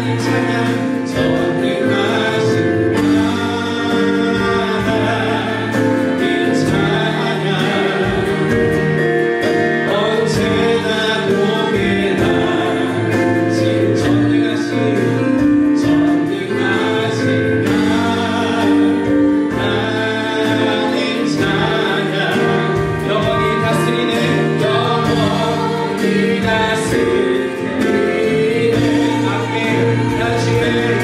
다스리는 아멘. 당신의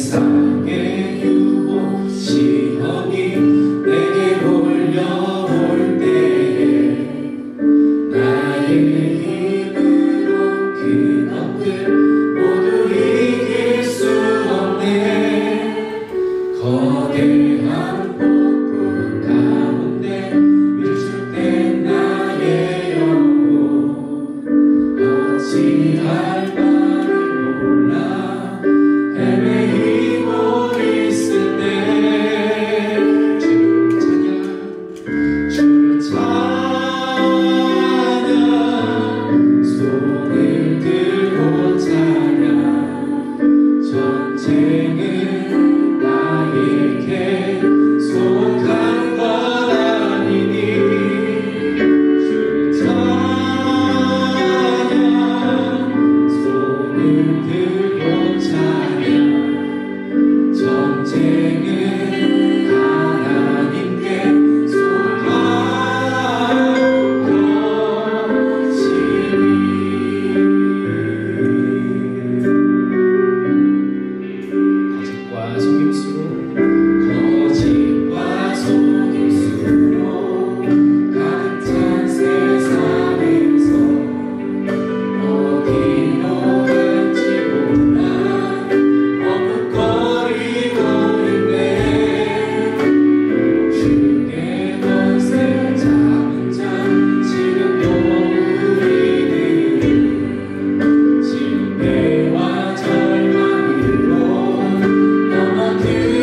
세상의 유혹 시험이 내게 몰려올 때에 나의 힘으로 그것들 모두 이길 수 없네. 거대한 폭풍 가운데 위축된 나의 영혼 어찌할 바를 몰라 헤매이고 있을 때 주를 찬양 손을 들고 찬양 전쟁은 나에게 속한 것 아니니 주를 찬양 손을 들고 찬양 전쟁은 하나님께 속한 것이니 거짓과 속임수로 가득 찬 세상에서 어디로 갈지 몰라 머뭇거리고 있네. 주의 권세 잡은 자 지금도 우리들은 실패와 절망으로 넘어뜨리고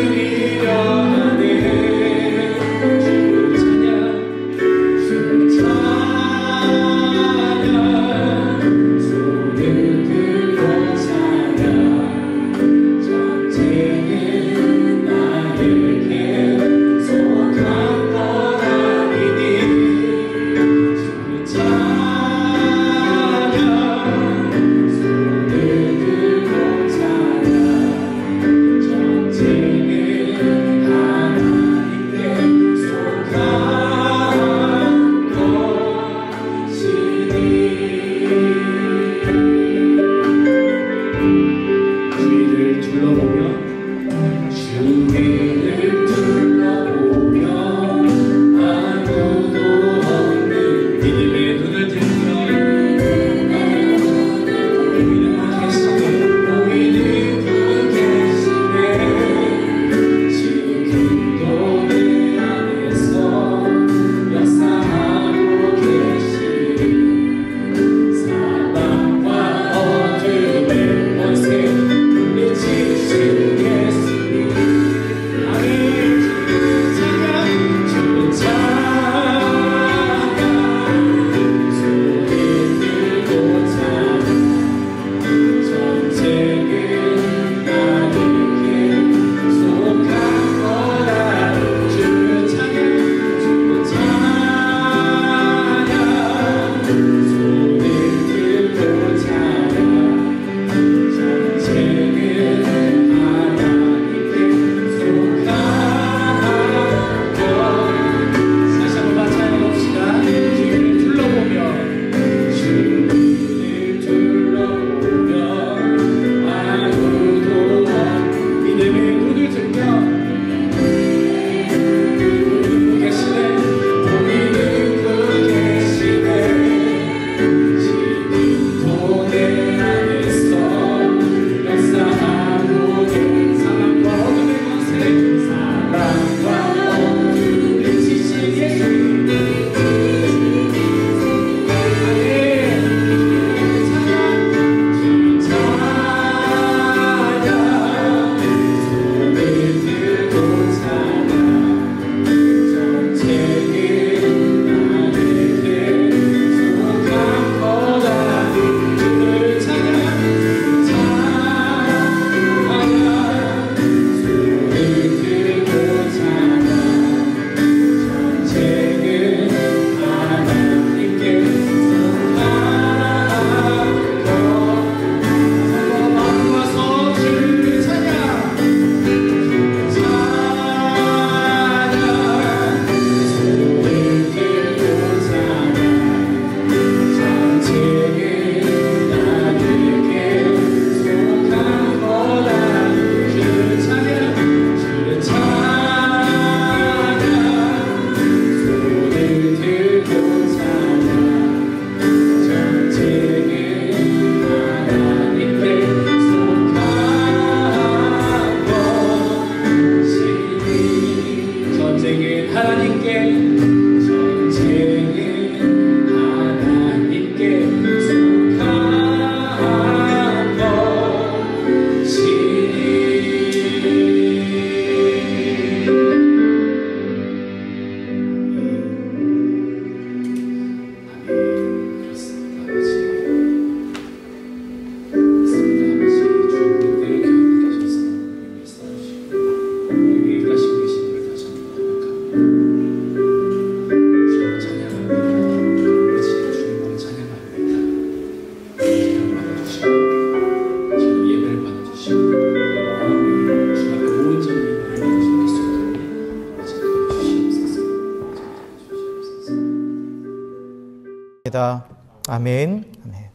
감사합니다. 아멘. 아멘.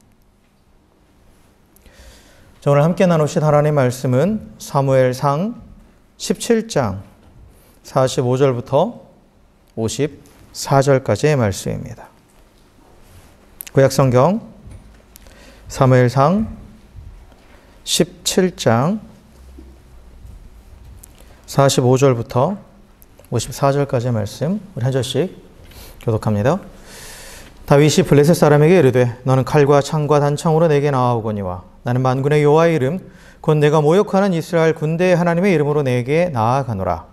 자, 오늘 함께 나누실 하나님의 말씀은 사무엘상 17장 45절부터 54절까지의 말씀입니다. 구약성경 사무엘상 17장 45절부터 54절까지의 말씀, 우리 한 절씩 교독합니다. 다윗이 블레셋 사람에게 이르되 너는 칼과 창과 단창으로 내게 나아오거니와 나는 만군의 여호와의 이름 곧 내가 모욕하는 이스라엘 군대의 하나님의 이름으로 내게 나아가노라.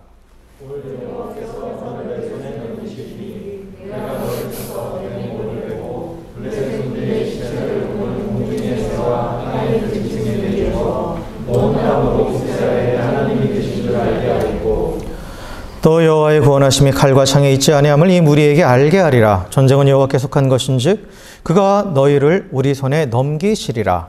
또 여호와의 구원하심이 칼과 창에 있지 아니함을 이 무리에게 알게 하리라. 전쟁은 여호와께 속한 것인즉 그가 너희를 우리 손에 넘기시리라.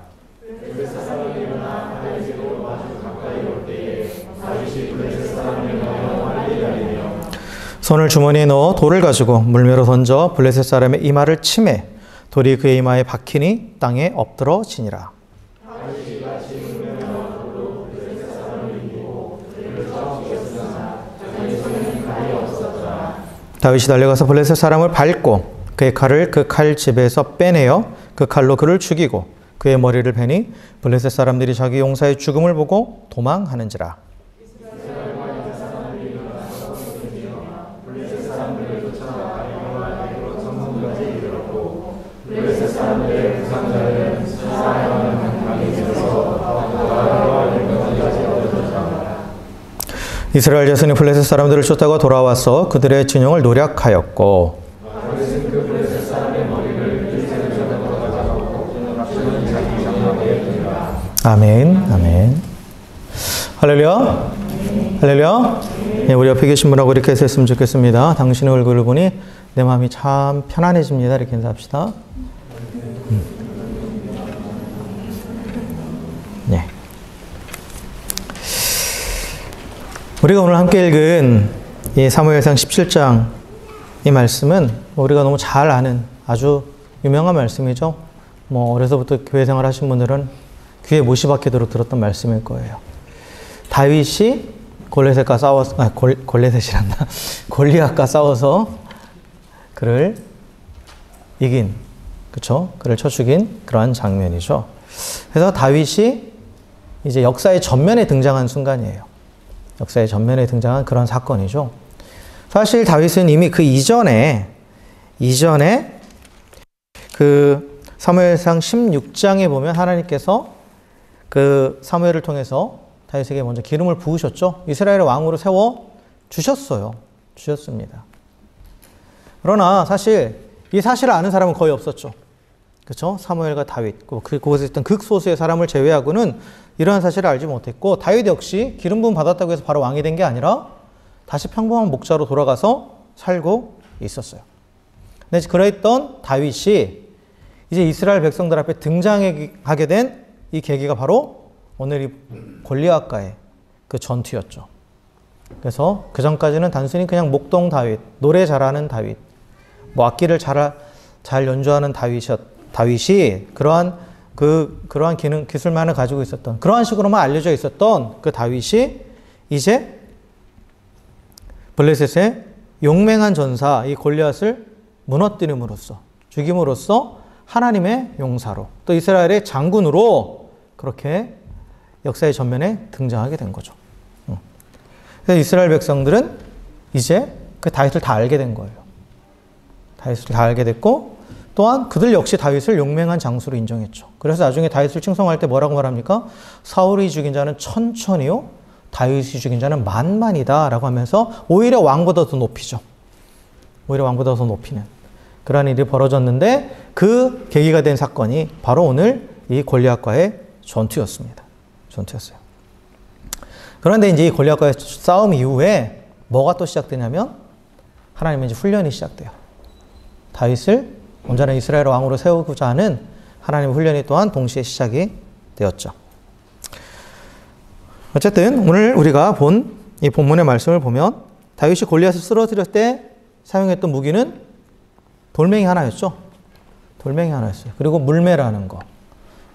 손을 주머니에 넣어 돌을 가지고 물매로 던져 블레셋 사람의 이마를 치매 돌이 그의 이마에 박히니 땅에 엎드러지니라. 다윗이 달려가서 블레셋 사람을 밟고 그의 칼을 그 칼집에서 빼내어 그 칼로 그를 죽이고 그의 머리를 베니 블레셋 사람들이 자기 용사의 죽음을 보고 도망하는지라. 이스라엘 자손이 블레셋 사람들을 쫓다가 돌아와서 그들의 진영을 노략하였고 아멘, 아멘. 할렐루야, 할렐루야. 네, 우리 옆에 계신 분하고 이렇게 해서 했으면 좋겠습니다. 당신의 얼굴을 보니 내 마음이 참 편안해집니다. 이렇게 인사합시다. 네. 우리가 오늘 함께 읽은 이 사무엘상 17장 이 말씀은 우리가 너무 잘 아는 아주 유명한 말씀이죠. 어려서부터 교회 생활 하신 분들은 귀에 못이 박히도록 들었던 말씀일 거예요. 다윗이 골리앗과 싸워서 골리앗과 싸워서 그를 이긴, 그렇죠? 그를 쳐 죽인 그러한 장면이죠. 그래서 다윗이 이제 역사의 전면에 등장한 순간이에요. 역사의 전면에 등장한 그런 사건이죠. 사실 다윗은 이미 그 이전에 그 사무엘상 16장에 보면 하나님께서 그 사무엘을 통해서 다윗에게 먼저 기름을 부으셨죠. 이스라엘의 왕으로 세워 주셨습니다. 그러나 사실 이 사실을 아는 사람은 거의 없었죠. 그렇죠? 사무엘과 다윗, 그곳에 있던 극소수의 사람을 제외하고는 이러한 사실을 알지 못했고 다윗 역시 기름 부음 받았다고 해서 바로 왕이 된 게 아니라 다시 평범한 목자로 돌아가서 살고 있었어요. 근데 그랬던 다윗이 이제 이스라엘 백성들 앞에 등장하게 된 이 계기가 바로 오늘 이 골리앗과의 그 전투였죠. 그래서 그 전까지는 단순히 그냥 목동 다윗, 노래 잘하는 다윗, 악기를 잘 연주하는 다윗이 그러한 기술만을 가지고 있었던 그러한 식으로만 알려져 있었던 그 다윗이 이제 블레셋의 용맹한 전사 이 골리앗을 무너뜨림으로써 죽임으로써 하나님의 용사로 또 이스라엘의 장군으로 그렇게 역사의 전면에 등장하게 된 거죠. 그래서 이스라엘 백성들은 이제 그 다윗을 다 알게 된 거예요. 다윗을 다 알게 됐고 또한 그들 역시 다윗을 용맹한 장수로 인정했죠. 그래서 나중에 다윗을 칭송할 때 뭐라고 말합니까? 사울이 죽인 자는 천천히요 다윗이 죽인 자는 만만이다 라고 하면서 오히려 왕보다 더 높이죠. 오히려 왕보다 더 높이는 그러한 일이 벌어졌는데 그 계기가 된 사건이 바로 오늘 이 골리앗과의 전투였습니다. 전투였어요. 그런데 이제 이 골리앗과의 싸움 이후에 뭐가 또 시작되냐면 하나님의 이제 훈련이 시작돼요. 다윗을 온전한 이스라엘 왕으로 세우고자 하는 하나님의 훈련이 또한 동시에 시작이 되었죠. 어쨌든 오늘 우리가 본 이 본문의 말씀을 보면 다윗이 골리앗을 쓰러뜨릴 때 사용했던 무기는 돌멩이 하나였죠. 돌멩이 하나였어요. 그리고 물매라는 거.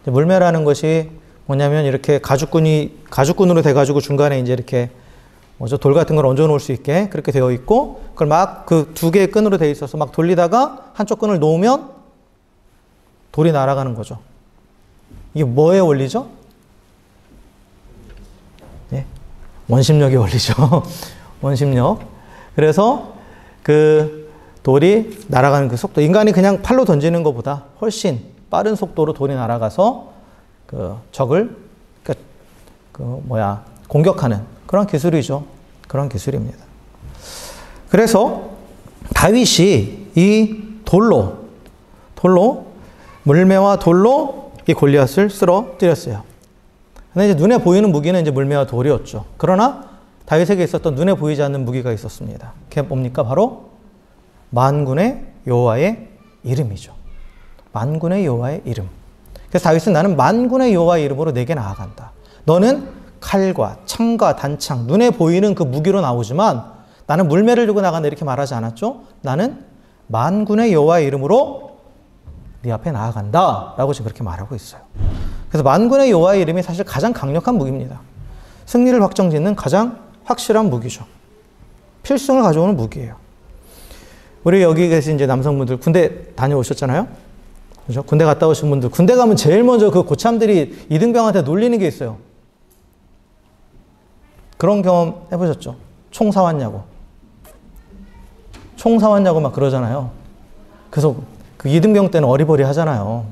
물매라는 것이 뭐냐면 이렇게 가죽끈으로 돼가지고 중간에 이제 이렇게 뭐죠? 돌 같은 걸 얹어 놓을 수 있게 그렇게 되어 있고, 그걸 막 그 두 개의 끈으로 되어 있어서 막 돌리다가 한쪽 끈을 놓으면 돌이 날아가는 거죠. 이게 뭐의 원리죠? 네. 원심력의 원리죠. 원심력. 그래서 그 돌이 날아가는 그 속도, 인간이 그냥 팔로 던지는 것보다 훨씬 빠른 속도로 돌이 날아가서 그 적을 공격하는 그런 기술이죠. 그런 기술입니다. 그래서 다윗이 이 돌로 물매와 돌로 이 골리앗을 쓰러뜨렸어요. 근데 이제 눈에 보이는 무기는 이제 물매와 돌이었죠. 그러나 다윗에게 있었던 눈에 보이지 않는 무기가 있었습니다. 그게 뭡니까? 바로 만군의 여호와의 이름이죠. 만군의 여호와의 이름. 그래서 다윗은 나는 만군의 여호와의 이름으로 내게 나아간다. 너는 칼과 창과 단창, 눈에 보이는 그 무기로 나오지만 나는 물매를 들고 나간다 이렇게 말하지 않았죠. 나는 만군의 여호와의 이름으로 네 앞에 나아간다 라고 지금 그렇게 말하고 있어요. 그래서 만군의 여호와의 이름이 사실 가장 강력한 무기입니다. 승리를 확정짓는 가장 확실한 무기죠. 필승을 가져오는 무기예요. 우리 여기 계신 이제 남성분들 군대 다녀오셨잖아요. 그죠? 군대 갔다 오신 분들, 군대 가면 제일 먼저 그 고참들이 이등병한테 놀리는 게 있어요. 그런 경험 해보셨죠? 총 사왔냐고. 총 사왔냐고 막 그러잖아요. 그래서 그 이등병 때는 어리버리 하잖아요.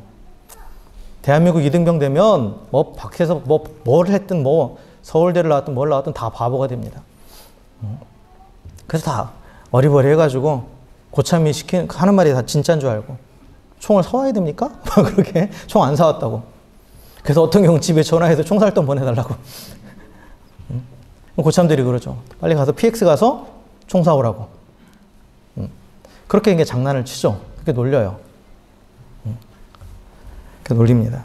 대한민국 이등병 되면 뭐 밖에서 뭘 했든 뭐 서울대를 나왔든 뭘 나왔든 다 바보가 됩니다. 그래서 다 어리버리 해가지고 고참이 하는 말이 다 진짜인 줄 알고 총을 사와야 됩니까? 막 그렇게 총 안 사왔다고. 그래서 어떤 경우 집에 전화해서 총살돈 보내달라고. 고참들이 그러죠. 빨리 가서 PX 가서 총 사오라고. 그렇게 이게 장난을 치죠. 그렇게 놀려요. 그렇게 놀립니다.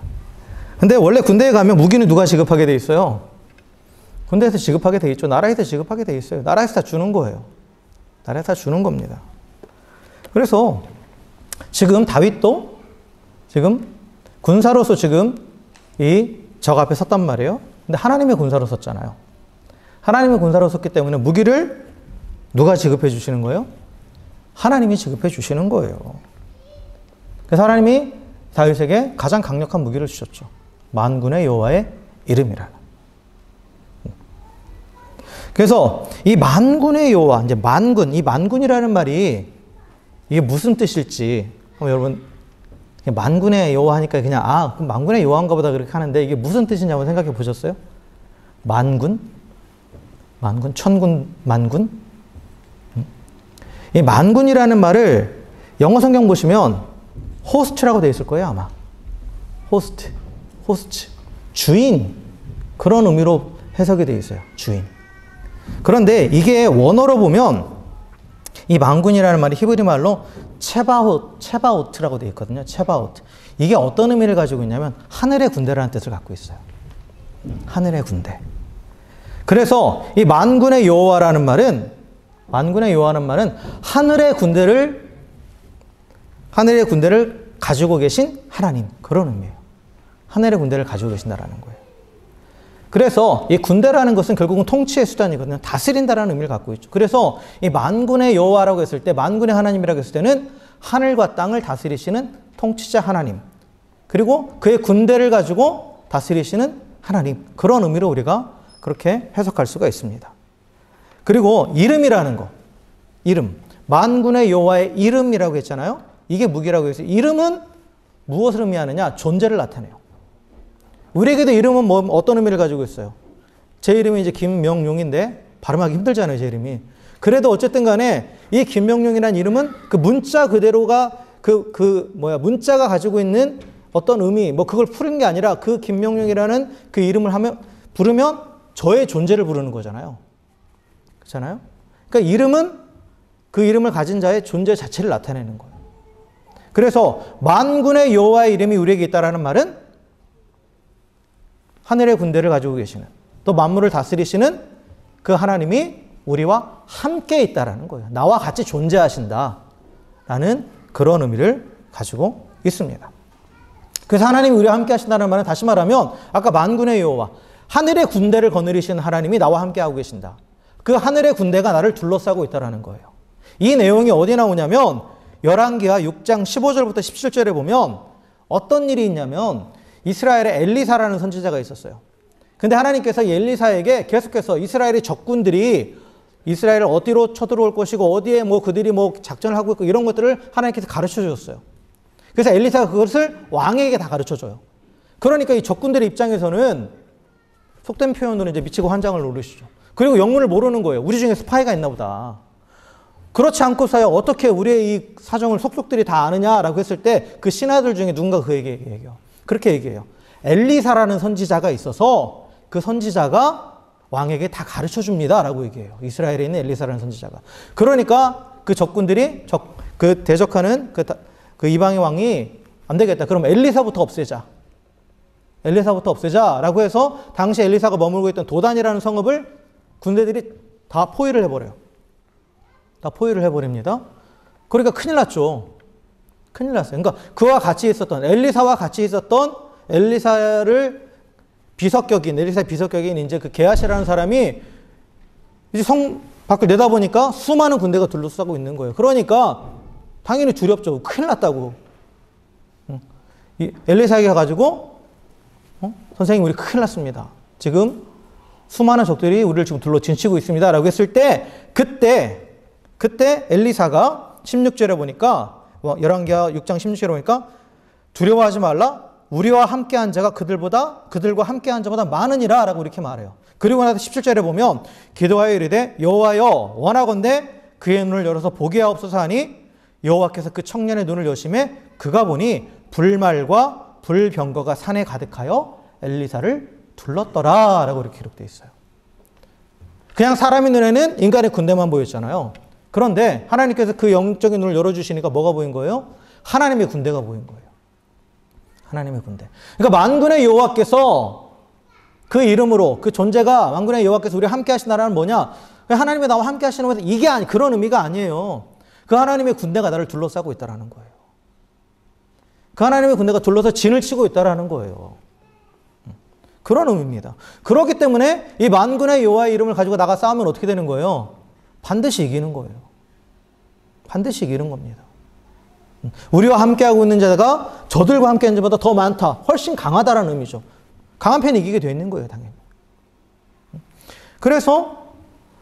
근데 원래 군대에 가면 무기는 누가 지급하게 돼 있어요? 군대에서 지급하게 돼 있죠. 나라에서 지급하게 돼 있어요. 나라에서 다 주는 거예요. 나라에서 다 주는 겁니다. 그래서 지금 다윗도 지금 군사로서 지금 이 적 앞에 섰단 말이에요. 근데 하나님의 군사로 섰잖아요. 하나님의 군사로 섰기 때문에 무기를 누가 지급해 주시는 거예요? 하나님이 지급해 주시는 거예요. 그래서 하나님이 다윗에게 가장 강력한 무기를 주셨죠. 만군의 여호와의 이름이라는. 그래서 이 만군의 여호와, 이제 만군, 이 만군이라는 말이 이게 무슨 뜻일지 여러분 만군의 여호와 하니까 그냥 그럼 만군의 여호와인가 보다 그렇게 하는데 이게 무슨 뜻이냐고 생각해 보셨어요? 만군, 천군, 만군. 이 만군이라는 말을 영어 성경 보시면 호스트라고 되어 있을 거예요, 아마. 호스트, 주인, 그런 의미로 해석이 되어 있어요. 주인. 그런데 이게 원어로 보면 이 만군이라는 말이 히브리 말로 체바오트라고 되어 있거든요. 체바오트. 이게 어떤 의미를 가지고 있냐면 하늘의 군대라는 뜻을 갖고 있어요. 하늘의 군대. 그래서 이 만군의 여호와라는 말은 하늘의 군대를 가지고 계신 하나님, 그런 의미예요. 하늘의 군대를 가지고 계신다라는 거예요. 그래서 이 군대라는 것은 결국은 통치의 수단이거든요. 다스린다라는 의미를 갖고 있죠. 그래서 이 만군의 여호와라고 했을 때, 만군의 하나님이라고 했을 때는 하늘과 땅을 다스리시는 통치자 하나님, 그리고 그의 군대를 가지고 다스리시는 하나님, 그런 의미로 우리가 그렇게 해석할 수가 있습니다. 그리고 이름이라는 거, 이름, 만군의 여호와의 이름이라고 했잖아요. 이게 무기라고 해서 이름은 무엇을 의미하느냐? 존재를 나타내요. 우리에게도 이름은 어떤 의미를 가지고 있어요? 제 이름이 이제 김명용인데 발음하기 힘들잖아요, 제 이름이. 그래도 어쨌든 간에 이 김명용이라는 이름은 그 문자 그대로가 문자가 가지고 있는 어떤 의미, 그걸 푸는 게 아니라 그 김명용이라는 그 이름을 부르면 저의 존재를 부르는 거잖아요. 그렇잖아요? 그러니까 이름은 그 이름을 가진 자의 존재 자체를 나타내는 거예요. 그래서 만군의 여호와의 이름이 우리에게 있다라는 말은 하늘의 군대를 가지고 계시는, 또 만물을 다스리시는 그 하나님이 우리와 함께 있다라는 거예요. 나와 같이 존재하신다라는 그런 의미를 가지고 있습니다. 그래서 하나님이 우리와 함께 하신다는 말은 다시 말하면 아까 만군의 여호와, 하늘의 군대를 거느리신 하나님이 나와 함께 하고 계신다. 그 하늘의 군대가 나를 둘러싸고 있다는 거예요. 이 내용이 어디 나오냐면 열왕기하 6장 15절부터 17절에 보면 어떤 일이 있냐면 이스라엘에 엘리사라는 선지자가 있었어요. 근데 하나님께서 이 엘리사에게 계속해서 이스라엘의 적군들이 이스라엘을 어디로 쳐들어올 것이고 어디에 그들이 작전을 하고 있고 이런 것들을 하나님께서 가르쳐 주셨어요. 그래서 엘리사가 그것을 왕에게 다 가르쳐 줘요. 그러니까 이 적군들의 입장에서는 속된 표현으로 이제 미치고 환장을 노리시죠. 그리고 영문을 모르는 거예요. 우리 중에 스파이가 있나 보다. 그렇지 않고서야 어떻게 우리의 이 사정을 속속들이 다 아느냐라고 했을 때 그 신하들 중에 누군가 그에게 얘기해요. 그렇게 얘기해요. 엘리사라는 선지자가 있어서 그 선지자가 왕에게 다 가르쳐 줍니다. 라고 얘기해요. 이스라엘에 있는 엘리사라는 선지자가. 그러니까 그 적군들이 그 대적하는 그 이방의 왕이 안 되겠다. 그럼 엘리사부터 없애자. 엘리사부터 없애자라고 해서 당시 엘리사가 머물고 있던 도단이라는 성읍을 군대들이 다 포위를 해버려요. 다 포위를 해버립니다. 그러니까 큰일 났죠. 큰일 났어요. 그러니까 그와 같이 있었던, 엘리사와 같이 있었던 엘리사의 비석격인 이제 그 게하시라는 사람이 이제 성 밖을 내다보니까 수많은 군대가 둘러싸고 있는 거예요. 그러니까 당연히 두렵죠. 큰일 났다고. 엘리사에게 가가지고 선생님 우리 큰일 났습니다. 지금 수많은 적들이 우리를 지금 둘러진치고 있습니다. 라고 했을 때 그때 엘리사가 16절에 보니까 열왕기하 6장 16절에 보니까 두려워하지 말라. 우리와 함께한 자가 그들과 함께한 자보다 많으니라 라고 이렇게 말해요. 그리고 나서 17절에 보면 기도하여 이르되 여호와여 원하건대 그의 눈을 열어서 보게 하옵소서 하니 여호와께서 그 청년의 눈을 여심해 그가 보니 불말과 불병거가 산에 가득하여 엘리사를 둘렀더라 라고 이렇게 기록되어 있어요. 그냥 사람의 눈에는 인간의 군대만 보였잖아요. 그런데 하나님께서 그 영적인 눈을 열어주시니까 뭐가 보인 거예요? 하나님의 군대가 보인 거예요. 하나님의 군대. 그러니까 만군의 여호와께서 그 이름으로 그 존재가 만군의 여호와께서 우리와 함께 하신다는 뭐냐? 하나님이 나와 함께 하시는 것은 이게 그런 의미가 아니에요. 그 하나님의 군대가 나를 둘러싸고 있다는 거예요. 그 하나님의 군대가 둘러서 진을 치고 있다는 거예요. 그런 의미입니다. 그렇기 때문에 이 만군의 여호와의 이름을 가지고 나가 싸우면 어떻게 되는 거예요? 반드시 이기는 거예요. 반드시 이기는 겁니다. 우리와 함께하고 있는 자가 저들과 함께하는 자보다 더 많다. 훨씬 강하다라는 의미죠. 강한 편이 이기게 되어 있는 거예요. 당연히. 그래서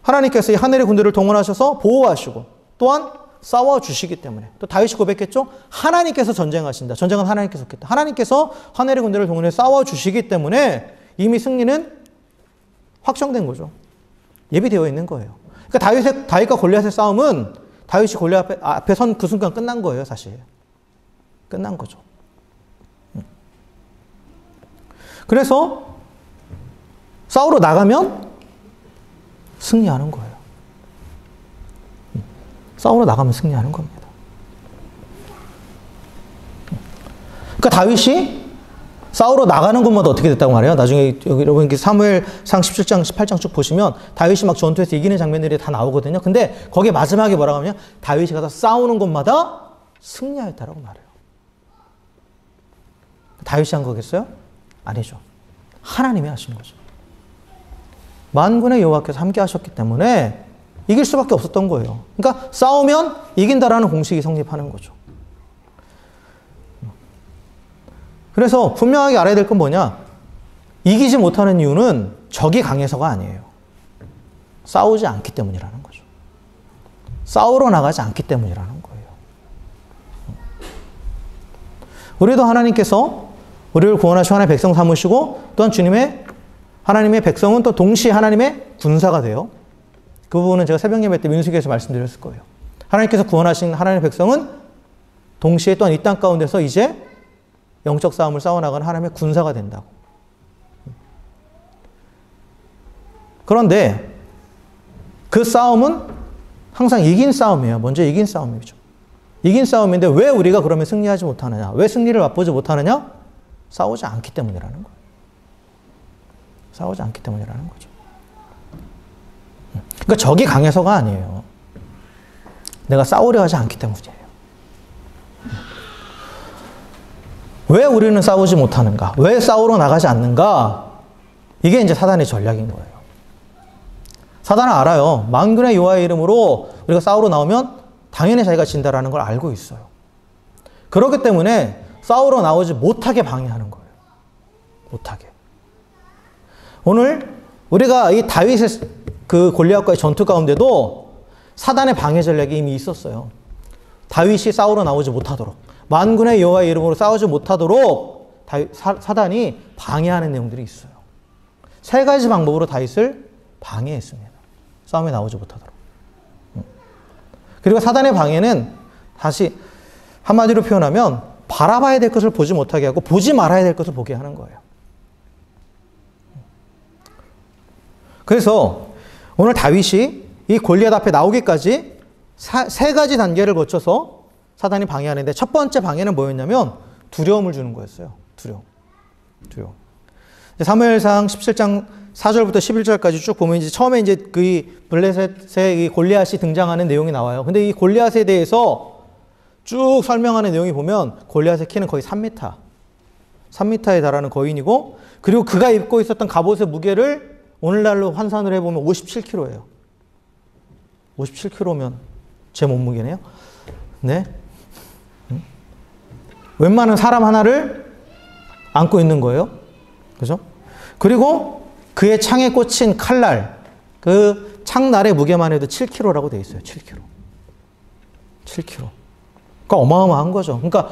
하나님께서 이 하늘의 군대를 동원하셔서 보호하시고 또한 싸워주시기 때문에 또 다윗이 고백했죠. 하나님께서 전쟁하신다. 전쟁은 하나님께서 했겠다. 하나님께서 하늘의 군대를 동원해 싸워주시기 때문에 이미 승리는 확정된 거죠. 예비되어 있는 거예요. 그러니까 다윗과 골리앗의 싸움은 다윗이 골리앗 앞에 선 그 순간 끝난 거예요. 사실. 끝난 거죠. 그래서 싸우러 나가면 승리하는 거예요. 싸우러 나가면 승리하는 겁니다. 그러니까 다윗이 싸우러 나가는 것마다 어떻게 됐다고 말해요? 나중에 여러분 사무엘상 17장, 18장 쭉 보시면 다윗이 막 전투에서 이기는 장면들이 다 나오거든요. 근데 거기에 마지막에 뭐라고 하냐면 다윗이 가서 싸우는 것마다 승리하였다라고 말해요. 다윗이 한 거겠어요? 아니죠. 하나님이 하신 거죠. 만군의 여호와께서 함께 하셨기 때문에 이길 수밖에 없었던 거예요. 그러니까 싸우면 이긴다라는 공식이 성립하는 거죠. 그래서 분명하게 알아야 될 건 뭐냐? 이기지 못하는 이유는 적이 강해서가 아니에요. 싸우지 않기 때문이라는 거죠. 싸우러 나가지 않기 때문이라는 거예요. 우리도 하나님께서 우리를 구원하시고 하나님의 백성 삼으시고 또한 하나님의 백성은 또 동시에 하나님의 군사가 돼요. 그 부분은 제가 새벽 예배 때 민수기에서 말씀드렸을 거예요. 하나님께서 구원하신 하나님의 백성은 동시에 또한 이 땅 가운데서 이제 영적 싸움을 싸워나가는 하나님의 군사가 된다고. 그런데 그 싸움은 항상 이긴 싸움이에요. 먼저 이긴 싸움이죠. 이긴 싸움인데 왜 우리가 그러면 승리하지 못하느냐? 왜 승리를 맛보지 못하느냐? 싸우지 않기 때문이라는 거예요. 싸우지 않기 때문이라는 거죠. 그러니까 적이 강해서가 아니에요. 내가 싸우려 하지 않기 때문이에요. 왜 우리는 싸우지 못하는가? 왜 싸우러 나가지 않는가? 이게 이제 사단의 전략인 거예요. 사단은 알아요. 만군의 여호와의 이름으로 우리가 싸우러 나오면 당연히 자기가 진다라는 걸 알고 있어요. 그렇기 때문에 싸우러 나오지 못하게 방해하는 거예요. 못하게. 오늘 우리가 이 다윗의 그 골리앗과의 전투 가운데도 사단의 방해 전략이 이미 있었어요. 다윗이 싸우러 나오지 못하도록, 만군의 여호와의 이름으로 싸우지 못하도록 사단이 방해하는 내용들이 있어요. 세 가지 방법으로 다윗을 방해했습니다. 싸움에 나오지 못하도록. 그리고 사단의 방해는 다시 한마디로 표현하면 바라봐야 될 것을 보지 못하게 하고 보지 말아야 될 것을 보게 하는 거예요. 그래서 오늘 다윗이 이 골리앗 앞에 나오기까지 세 가지 단계를 거쳐서 사단이 방해하는데 첫 번째 방해는 뭐였냐면 두려움을 주는 거였어요. 두려움. 사무엘상 17장 4절부터 11절까지 쭉 보면 이제 처음에 이제 그 블레셋의 이 골리앗이 등장하는 내용이 나와요. 근데 이 골리앗에 대해서 쭉 설명하는 내용이 보면 골리앗의 키는 거의 3m. 3m에 달하는 거인이고, 그리고 그가 입고 있었던 갑옷의 무게를 오늘날로 환산을 해보면 57kg예요. 57kg면 제 몸무게네요. 네. 웬만한 사람 하나를 안고 있는 거예요. 그죠? 그리고 그의 창에 꽂힌 칼날, 그 창날의 무게만 해도 7kg라고 되어 있어요. 7kg. 7kg. 그러니까 어마어마한 거죠. 그러니까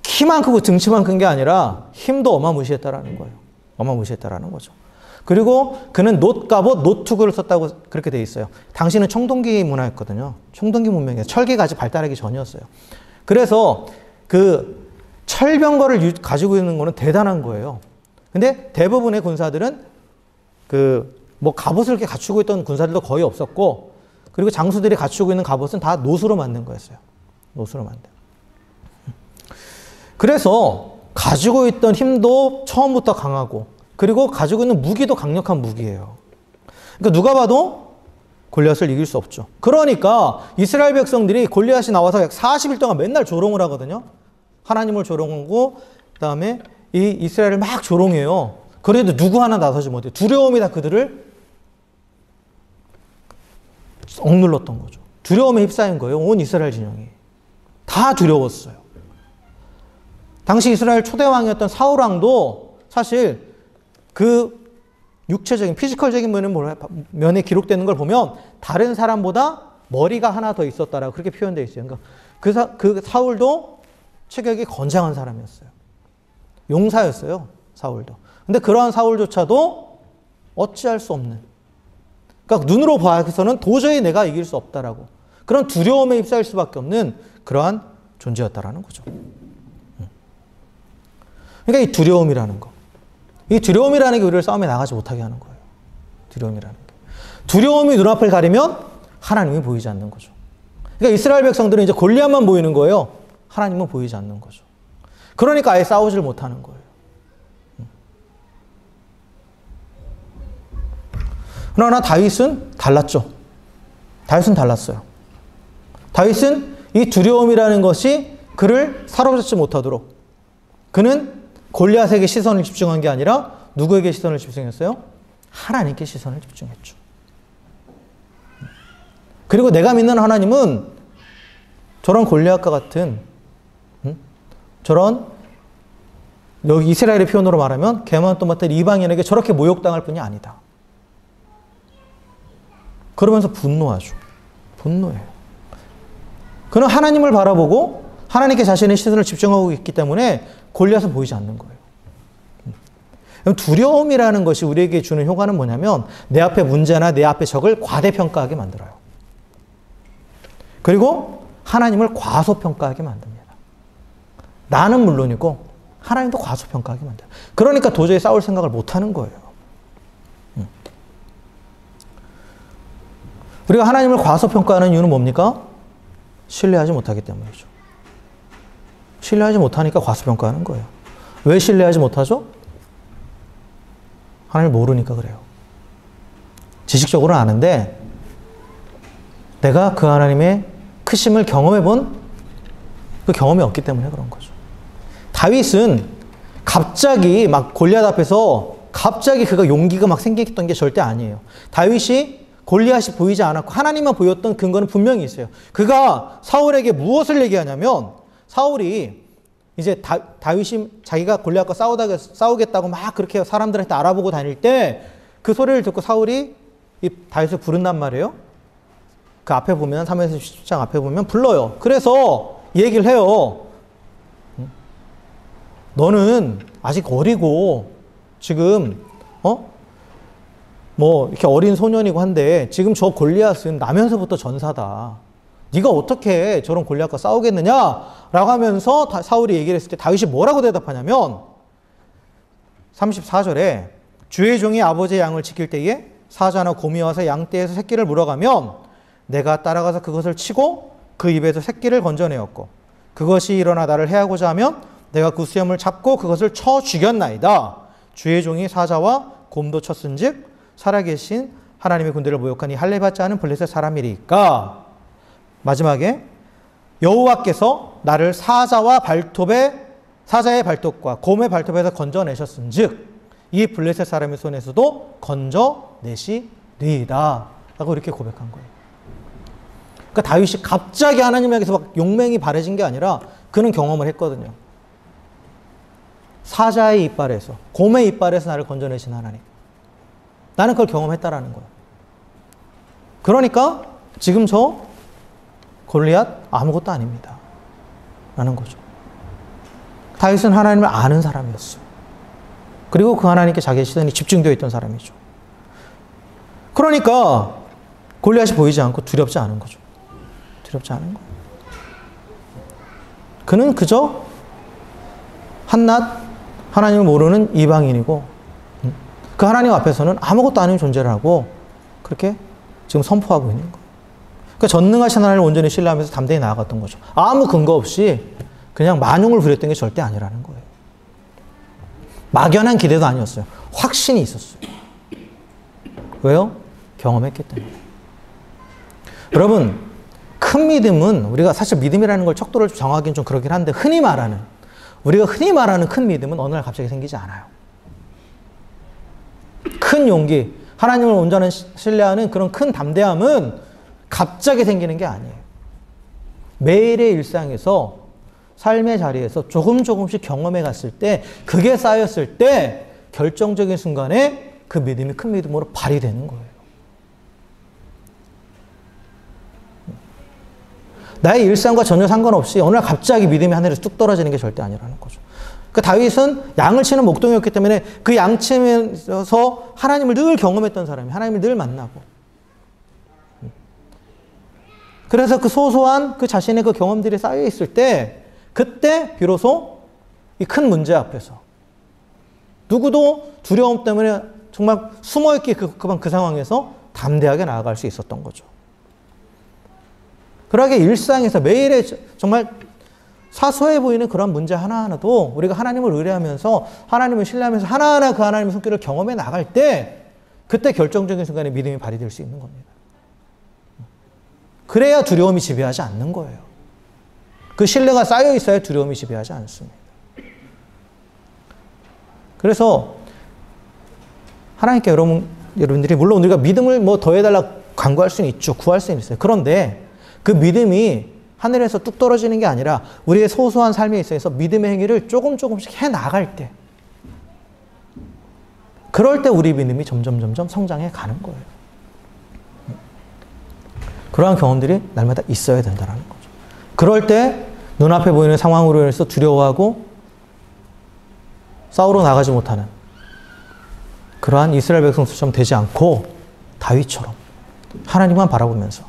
키만 크고 등치만 큰 게 아니라 힘도 어마무시했다라는 거예요. 어마무시했다라는 거죠. 그리고 그는 놋갑옷, 놋투구를 썼다고 그렇게 되어 있어요. 당시는 청동기 문화였거든요. 청동기 문명이에요. 철기가 아직 발달하기 전이었어요. 그래서 그 철병거를 가지고 있는 거는 대단한 거예요. 근데 대부분의 군사들은 뭐 갑옷을 이렇게 갖추고 있던 군사들도 거의 없었고, 그리고 장수들이 갖추고 있는 갑옷은 다 놋으로 만든 거였어요. 놋으로 만든. 그래서 가지고 있던 힘도 처음부터 강하고, 그리고 가지고 있는 무기도 강력한 무기예요. 그러니까 누가 봐도 골리앗을 이길 수 없죠. 그러니까 이스라엘 백성들이 골리앗이 나와서 약 40일 동안 맨날 조롱을 하거든요. 하나님을 조롱하고, 그 다음에 이 이스라엘을 막 조롱해요. 그래도 누구 하나 나서지 못해요. 두려움이 다 그들을 억눌렀던 거죠. 두려움에 휩싸인 거예요. 온 이스라엘 진영이. 다 두려웠어요. 당시 이스라엘 초대왕이었던 사울왕도 사실 그 육체적인, 피지컬적인 면에 기록되는 걸 보면 다른 사람보다 머리가 하나 더 있었다라고 그렇게 표현되어 있어요. 그러니까 그 사울도 체격이 건장한 사람이었어요. 용사였어요. 사울도. 근데 그러한 사울조차도 어찌할 수 없는, 그러니까 눈으로 봐서는 도저히 내가 이길 수 없다라고, 그런 두려움에 휩싸일 수밖에 없는 그러한 존재였다라는 거죠. 그러니까 이 두려움이라는 거, 이 두려움이라는 게 우리를 싸움에 나가지 못하게 하는 거예요. 두려움이라는 게. 두려움이 눈앞을 가리면 하나님이 보이지 않는 거죠. 그러니까 이스라엘 백성들은 이제 골리앗만 보이는 거예요. 하나님은 보이지 않는 거죠. 그러니까 아예 싸우지를 못하는 거예요. 그러나 다윗은 달랐죠. 다윗은 달랐어요. 다윗은 이 두려움이라는 것이 그를 사로잡지 못하도록, 그는 골리앗에게 시선을 집중한 게 아니라 누구에게 시선을 집중했어요? 하나님께 시선을 집중했죠. 그리고 내가 믿는 하나님은 저런 골리앗과 같은, 저런, 여기 이스라엘의 표현으로 말하면 개만 또 맡은 이방인에게 저렇게 모욕당할 뿐이 아니다. 그러면서 분노하죠. 분노해요. 그는 하나님을 바라보고 하나님께 자신의 시선을 집중하고 있기 때문에 골리앗은 보이지 않는 거예요. 두려움이라는 것이 우리에게 주는 효과는 뭐냐면 내 앞에 문제나 내 앞에 적을 과대평가하게 만들어요. 그리고 하나님을 과소평가하게 만듭니다. 나는 물론이고 하나님도 과소평가하게 만들어요. 그러니까 도저히 싸울 생각을 못하는 거예요. 우리가 하나님을 과소평가하는 이유는 뭡니까? 신뢰하지 못하기 때문이죠. 신뢰하지 못하니까 과소평가하는 거예요. 왜 신뢰하지 못하죠? 하나님을 모르니까 그래요. 지식적으로는 아는데 내가 그 하나님의 크심을 경험해 본 그 경험이 없기 때문에 그런 거죠. 다윗은 갑자기 막 골리앗 앞에서 갑자기 그가 용기가 막 생겼던 게 절대 아니에요. 다윗이 골리앗이 보이지 않았고 하나님만 보였던 근거는 분명히 있어요. 그가 사울에게 무엇을 얘기하냐면 사울이 이제 다윗이 자기가 골리앗과 싸우겠다고 막 그렇게 사람들한테 알아보고 다닐 때 그 소리를 듣고 사울이 이 다윗을 부른단 말이에요. 그 앞에 보면 3에서 10장 앞에 보면 불러요. 그래서 얘기를 해요. 너는 아직 어리고 지금 뭐 이렇게 어린 소년이고 한데 지금 저 골리앗은 나면서부터 전사다. 네가 어떻게 저런 골리앗과 싸우겠느냐라고 하면서 사울이 얘기를 했을 때 다윗이 뭐라고 대답하냐면 34절에 주의 종이 아버지의 양을 지킬 때에 사자나 곰이 와서 양떼에서 새끼를 물어가면 내가 따라가서 그것을 치고 그 입에서 새끼를 건져내었고 그것이 일어나 나를 해하고자 하면 내가 그 수염을 잡고 그것을 쳐 죽였나이다. 주의 종이 사자와 곰도 쳤은즉 살아계신 하나님의 군대를 모욕하니 할례 받지 않은 블레셋 사람이리까. 마지막에 여호와께서 나를 사자의 발톱과 곰의 발톱에서 건져내셨은즉 이 블레셋 사람의 손에서도 건져내시리이다 라고 이렇게 고백한 거예요. 그러니까 다윗이 갑자기 하나님에게서 막 용맹이 바래진 게 아니라 그는 경험을 했거든요. 사자의 이빨에서, 곰의 이빨에서 나를 건져내신 하나님. 나는 그걸 경험했다라는 거예요. 그러니까 지금 저 골리앗 아무것도 아닙니다 라는 거죠. 다윗은 하나님을 아는 사람이었어요. 그리고 그 하나님께 자기의 시선이 집중되어 있던 사람이죠. 그러니까 골리앗이 보이지 않고 두렵지 않은 거죠. 두렵지 않은 거예요. 그는 그저 한낱 하나님을 모르는 이방인이고 그 하나님 앞에서는 아무것도 아닌 존재를 하고 그렇게 지금 선포하고 있는 거예요. 그러니까 전능하신 하나님을 온전히 신뢰하면서 담대히 나아갔던 거죠. 아무 근거 없이 그냥 만용을 부렸던 게 절대 아니라는 거예요. 막연한 기대도 아니었어요. 확신이 있었어요. 왜요? 경험했기 때문에. 여러분, 큰 믿음은 우리가 사실 믿음이라는 걸 척도를 정하기는 좀 그렇긴 한데 우리가 흔히 말하는 큰 믿음은 어느 날 갑자기 생기지 않아요. 큰 용기, 하나님을 온전히 신뢰하는 그런 큰 담대함은 갑자기 생기는 게 아니에요. 매일의 일상에서 삶의 자리에서 조금씩 경험해 갔을 때 그게 쌓였을 때 결정적인 순간에 그 믿음이 큰 믿음으로 발휘되는 거예요. 나의 일상과 전혀 상관없이 어느 날 갑자기 믿음이 하늘에서 뚝 떨어지는 게 절대 아니라는 거죠. 그 다윗은 양을 치는 목동이었기 때문에 그 양 치면서 하나님을 늘 경험했던 사람이 하나님을 늘 만나고 그래서 그 소소한 그 자신의 그 경험들이 쌓여 있을 때 그때 비로소 이 큰 문제 앞에서 누구도 두려움 때문에 정말 숨어있기 급급한 그 상황에서 담대하게 나아갈 수 있었던 거죠. 그러하게 일상에서 매일의 정말 사소해 보이는 그런 문제 하나하나도 우리가 하나님을 의뢰하면서 하나님을 신뢰하면서 하나하나 그 하나님의 손길을 경험해 나갈 때 그때 결정적인 순간에 믿음이 발휘될 수 있는 겁니다. 그래야 두려움이 지배하지 않는 거예요. 그 신뢰가 쌓여 있어야 두려움이 지배하지 않습니다. 그래서 하나님께 여러분들이 물론 우리가 믿음을 뭐 더해달라 간구할 수는 있죠. 구할 수는 있어요. 그런데 그 믿음이 하늘에서 뚝 떨어지는 게 아니라 우리의 소소한 삶에 있어서 믿음의 행위를 조금씩 해 나갈 때 그럴 때 우리 믿음이 점점 성장해 가는 거예요. 그러한 경험들이 날마다 있어야 된다는 거죠. 그럴 때 눈앞에 보이는 상황으로 인해서 두려워하고 싸우러 나가지 못하는 그러한 이스라엘 백성들처럼 되지 않고 다윗처럼 하나님만 바라보면서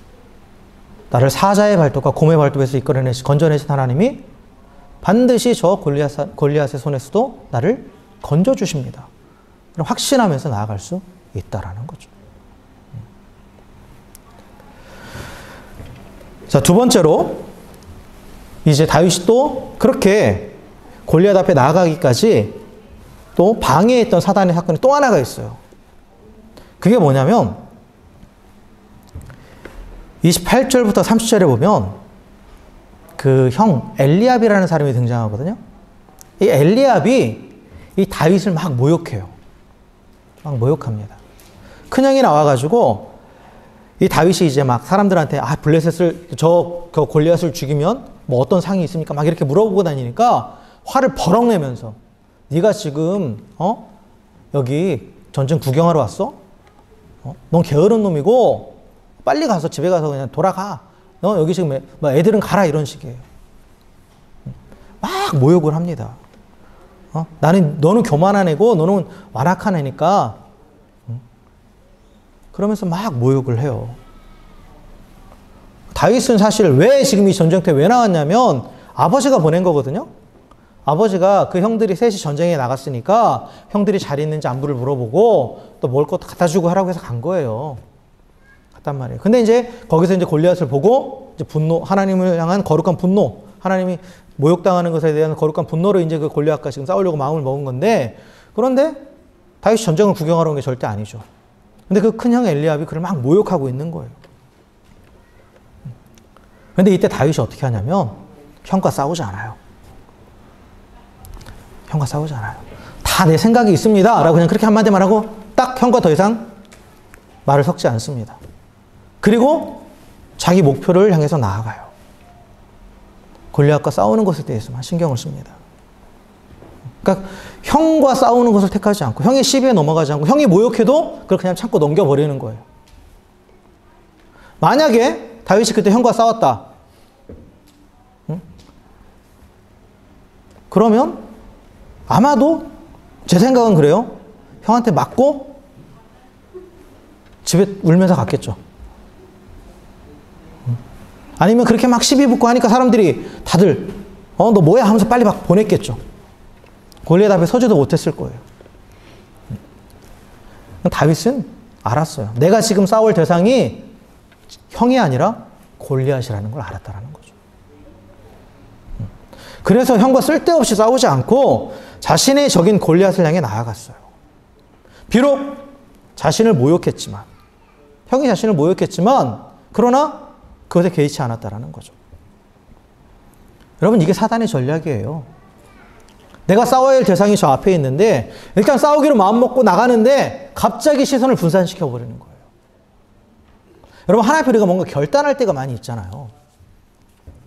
나를 사자의 발톱과 곰의 발톱에서 건져내신 하나님이 반드시 저 골리앗의 손에서도 나를 건져주십니다. 확신하면서 나아갈 수 있다라는 거죠. 자, 두 번째로 이제 다윗이 또 그렇게 골리앗 앞에 나아가기까지 또 방해했던 사단의 사건이 또 하나가 있어요. 그게 뭐냐면 28절부터 30절에 보면 그 형 엘리압이라는 사람이 등장하거든요. 이 엘리압이 이 다윗을 막 모욕해요. 막 모욕합니다. 큰형이 나와가지고 이 다윗이 이제 막 사람들한테 블레셋을 그 골리앗을 죽이면 뭐 어떤 상이 있습니까? 막 이렇게 물어보고 다니니까 화를 버럭 내면서 네가 지금 여기 전쟁 구경하러 왔어? 넌 게으른 놈이고 빨리 가서 집에 가서 그냥 돌아가. 너 여기 지금 애들은 가라 이런 식이에요. 막 모욕을 합니다. 너는 교만한 애고 너는 완악한 애니까 그러면서 막 모욕을 해요. 다윗은 사실 왜 지금 이 전쟁터에 왜 나왔냐면 아버지가 보낸 거거든요. 아버지가 그 형들이 셋이 전쟁에 나갔으니까 형들이 잘 있는지 안부를 물어보고 또 먹을 것도 갖다 주고 하라고 해서 간 거예요. 갔단 말이에요. 근데 이제 거기서 이제 골리앗을 보고 이제 분노, 하나님을 향한 거룩한 분노, 하나님이 모욕당하는 것에 대한 거룩한 분노로 이제 그 골리앗과 지금 싸우려고 마음을 먹은 건데, 그런데 다윗이 전쟁을 구경하러 온 게 절대 아니죠. 근데 그 큰 형 엘리압이 그를 막 모욕하고 있는 거예요. 근데 이때 다윗이 어떻게 하냐면 형과 싸우지 않아요. 형과 싸우지 않아요. 다 내 생각이 있습니다 라고 그냥 그렇게 한마디만 하고 딱 형과 더 이상 말을 섞지 않습니다. 그리고 자기 목표를 향해서 나아가요. 골리앗과 싸우는 것에 대해서만 신경을 씁니다. 그러니까 형과 싸우는 것을 택하지 않고 형의 시비에 넘어가지 않고 형이 모욕해도 그걸 그냥 참고 넘겨버리는 거예요. 만약에 다윗이 그때 형과 싸웠다. 그러면 아마도 제 생각은 그래요. 형한테 맞고 집에 울면서 갔겠죠. 아니면 그렇게 막 시비 붙고 하니까 사람들이 다들 너 뭐야 하면서 빨리 막 보냈겠죠. 골리앗 앞에 서지도 못했을 거예요. 다윗은 알았어요. 내가 지금 싸울 대상이 형이 아니라 골리앗이라는 걸 알았다라는 거죠. 그래서 형과 쓸데없이 싸우지 않고 자신의 적인 골리앗을 향해 나아갔어요. 비록 자신을 모욕했지만, 형이 자신을 모욕했지만, 그러나 그것에 개의치 않았다라는 거죠. 여러분, 이게 사단의 전략이에요. 내가 싸워야 할 대상이 저 앞에 있는데 일단 싸우기로 마음먹고 나가는데 갑자기 시선을 분산시켜버리는 거예요. 여러분, 하나님 앞에 우리가 뭔가 결단할 때가 많이 있잖아요.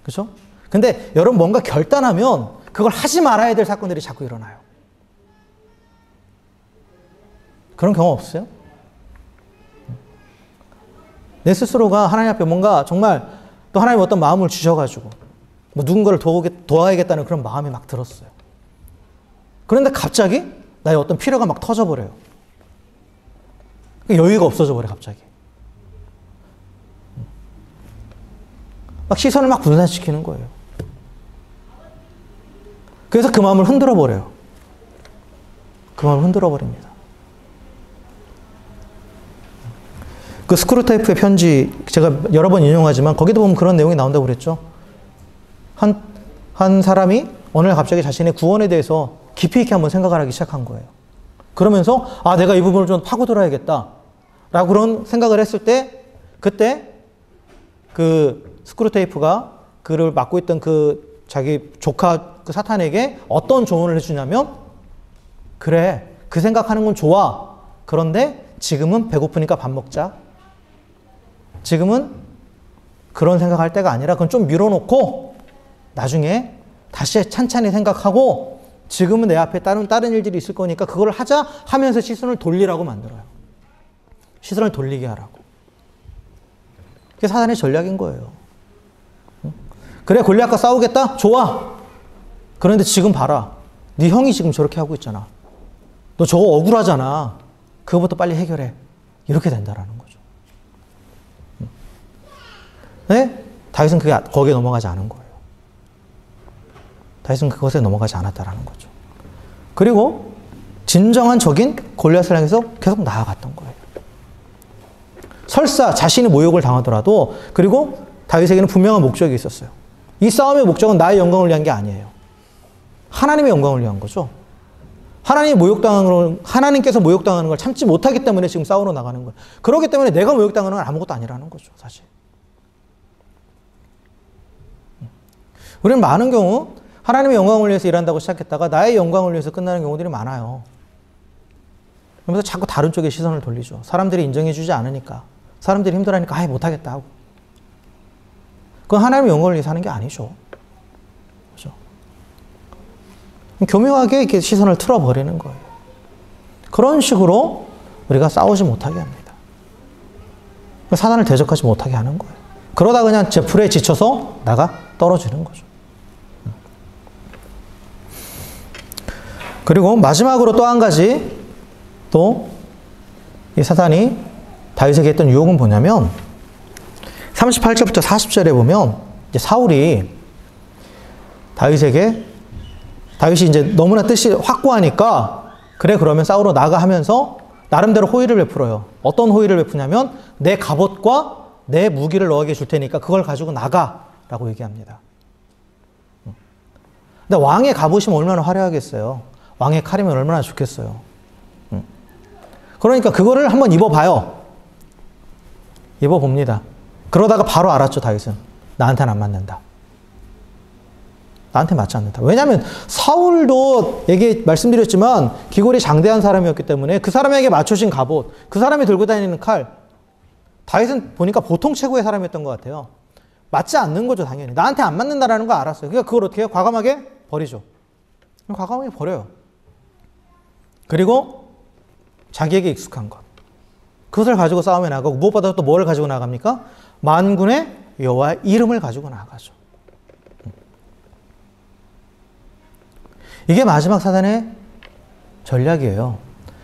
그렇죠? 근데 여러분, 뭔가 결단하면 그걸 하지 말아야 될 사건들이 자꾸 일어나요. 그런 경험 없어요? 내 스스로가 하나님 앞에 뭔가 정말 또 하나님 어떤 마음을 주셔가지고 뭐 누군가를 도와야겠다는 그런 마음이 막 들었어요. 그런데 갑자기 나의 어떤 필요가 막 터져버려요. 여유가 없어져 버려 갑자기. 막 시선을 막 분산시키는 거예요. 그래서 그 마음을 흔들어 버려요. 그 마음을 흔들어 버립니다. 그 스크루테이프의 편지 제가 여러 번 인용하지만 거기도 보면 그런 내용이 나온다고 그랬죠. 한 사람이 어느 날 갑자기 자신의 구원에 대해서 깊이 있게 한번 생각을 하기 시작한 거예요. 그러면서 내가 이 부분을 좀 파고들어야겠다 라고 그런 생각을 했을 때, 그때 그 스크루테이프가 그를 맡고 있던 그 자기 조카 그 사탄에게 어떤 조언을 해주냐면, 그래, 그 생각하는 건 좋아. 그런데 지금은 배고프니까 밥 먹자. 지금은 그런 생각할 때가 아니라 그건 좀 밀어놓고 나중에 다시 찬찬히 생각하고 지금은 내 앞에 다른 일들이 있을 거니까 그걸 하자 하면서 시선을 돌리라고 만들어요. 시선을 돌리게 하라고. 그게 사단의 전략인 거예요. 그래, 골리앗과 싸우겠다? 좋아. 그런데 지금 봐라. 네 형이 지금 저렇게 하고 있잖아. 너 저거 억울하잖아. 그거부터 빨리 해결해. 이렇게 된다라는 거죠. 네? 다윗은 거기에 넘어가지 않은 거예요. 다윗은 그것에 넘어가지 않았다라는 거죠. 그리고 진정한 적인 골리앗을 향해서 계속 나아갔던 거예요. 설사 자신이 모욕을 당하더라도, 그리고 다윗에게는 분명한 목적이 있었어요. 이 싸움의 목적은 나의 영광을 위한 게 아니에요. 하나님의 영광을 위한 거죠. 하나님께서 모욕당하는 걸 참지 못하기 때문에 지금 싸우러 나가는 거예요. 그렇기 때문에 내가 모욕당하는 건 아무것도 아니라는 거죠, 사실. 우리는 많은 경우 하나님의 영광을 위해서 일한다고 시작했다가 나의 영광을 위해서 끝나는 경우들이 많아요. 그러면서 자꾸 다른 쪽에 시선을 돌리죠. 사람들이 인정해주지 않으니까. 사람들이 힘들어하니까 아예 못하겠다 하고. 그건 하나님의 영광을 위해서 하는 게 아니죠. 그렇죠? 교묘하게 이렇게 시선을 틀어버리는 거예요. 그런 식으로 우리가 싸우지 못하게 합니다. 사단을 대적하지 못하게 하는 거예요. 그러다 그냥 제 불에 지쳐서 나가 떨어지는 거죠. 그리고 마지막으로 또 한 가지 또 이 사단이 다윗에게 했던 유혹은 뭐냐면 38절부터 40절에 보면 이제 사울이 다윗이 이제 너무나 뜻이 확고하니까 그래 그러면 싸우러 나가 하면서 나름대로 호의를 베풀어요. 어떤 호의를 베푸냐면 내 갑옷과 내 무기를 너에게 줄 테니까 그걸 가지고 나가라고 얘기합니다. 근데 왕의 갑옷이면 얼마나 화려하겠어요. 왕의 칼이면 얼마나 좋겠어요. 그러니까 그거를 한번 입어봐요. 입어봅니다. 그러다가 바로 알았죠, 다윗은. 나한테는 안 맞는다. 나한테 맞지 않는다. 왜냐하면 사울도 말씀드렸지만 기골이 장대한 사람이었기 때문에 그 사람에게 맞춰진 갑옷, 그 사람이 들고 다니는 칼, 다윗은 보니까 보통 최고의 사람이었던 것 같아요. 맞지 않는 거죠, 당연히. 나한테 안 맞는다라는 거 알았어요. 그러니까 그걸 어떻게 해요? 과감하게 버리죠. 과감하게 버려요. 그리고 자기에게 익숙한 것. 그것을 가지고 싸움에 나가고 무엇보다 또 뭘 가지고 나갑니까? 만군의 여호와의 이름을 가지고 나가죠. 이게 마지막 사단의 전략이에요.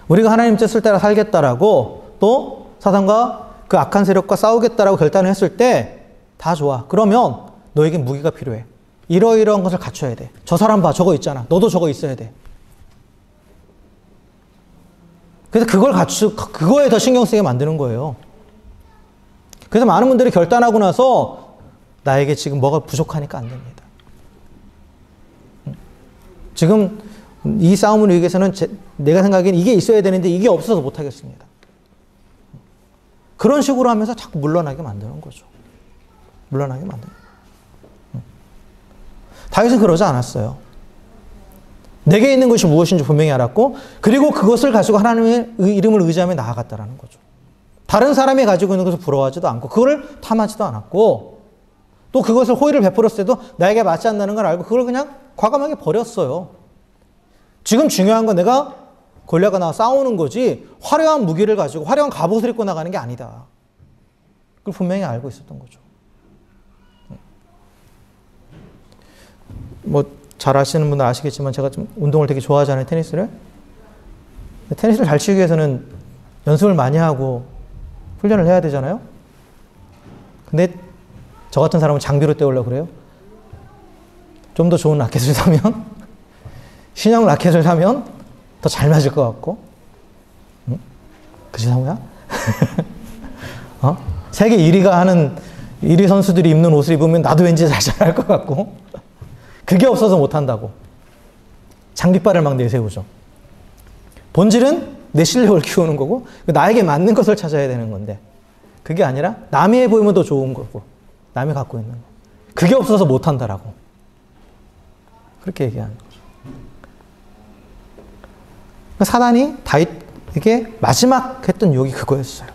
우리가 하나님 뜻을 따라 살겠다라고 또 사단과 그 악한 세력과 싸우겠다라고 결단을 했을 때 다 좋아. 그러면 너에겐 무기가 필요해. 이러이러한 것을 갖춰야 돼. 저 사람 봐. 저거 있잖아. 너도 저거 있어야 돼. 그래서 그거에 더 신경 쓰게 만드는 거예요. 그래서 많은 분들이 결단하고 나서 나에게 지금 뭐가 부족하니까 안 됩니다. 지금 이 싸움을 이기기 위해서는 내가 생각하기엔 이게 있어야 되는데 이게 없어서 못하겠습니다. 그런 식으로 하면서 자꾸 물러나게 만드는 거죠. 물러나게 만드는 거예요. 다윗은 그러지 않았어요. 내게 있는 것이 무엇인지 분명히 알았고 그리고 그것을 가지고 하나님의 이름을 의지하며 나아갔다라는 거죠. 다른 사람이 가지고 있는 것을 부러워하지도 않고 그걸 탐하지도 않았고 또 그것을 호의를 베풀었을 때도 나에게 맞지 않는 걸 알고 그걸 그냥 과감하게 버렸어요. 지금 중요한 건 내가 골리앗과 나와 싸우는 거지 화려한 무기를 가지고 화려한 갑옷을 입고 나가는 게 아니다. 그걸 분명히 알고 있었던 거죠. 뭐 잘 아시는 분들 아시겠지만 제가 좀 운동을 되게 좋아하잖아요, 테니스를. 테니스를 잘 치기 위해서는 연습을 많이 하고 훈련을 해야 되잖아요. 근데 저 같은 사람은 장비로 때우려고 그래요. 좀 더 좋은 라켓을 사면 신형 라켓을 사면 더 잘 맞을 것 같고. 응? 그치 사무야? 세계 1위가 하는 1위 선수들이 입는 옷을 입으면 나도 왠지 잘할 것 같고. 그게 없어서 못한다고. 장비빨을 막 내세우죠. 본질은 내 실력을 키우는 거고 나에게 맞는 것을 찾아야 되는 건데 그게 아니라 남이 해 보이면 더 좋은 거고 남이 갖고 있는 거. 그게 없어서 못한다라고. 그렇게 얘기하는 거죠. 그러니까 사단이 다윗에게 마지막 했던 유혹이 그거였어요.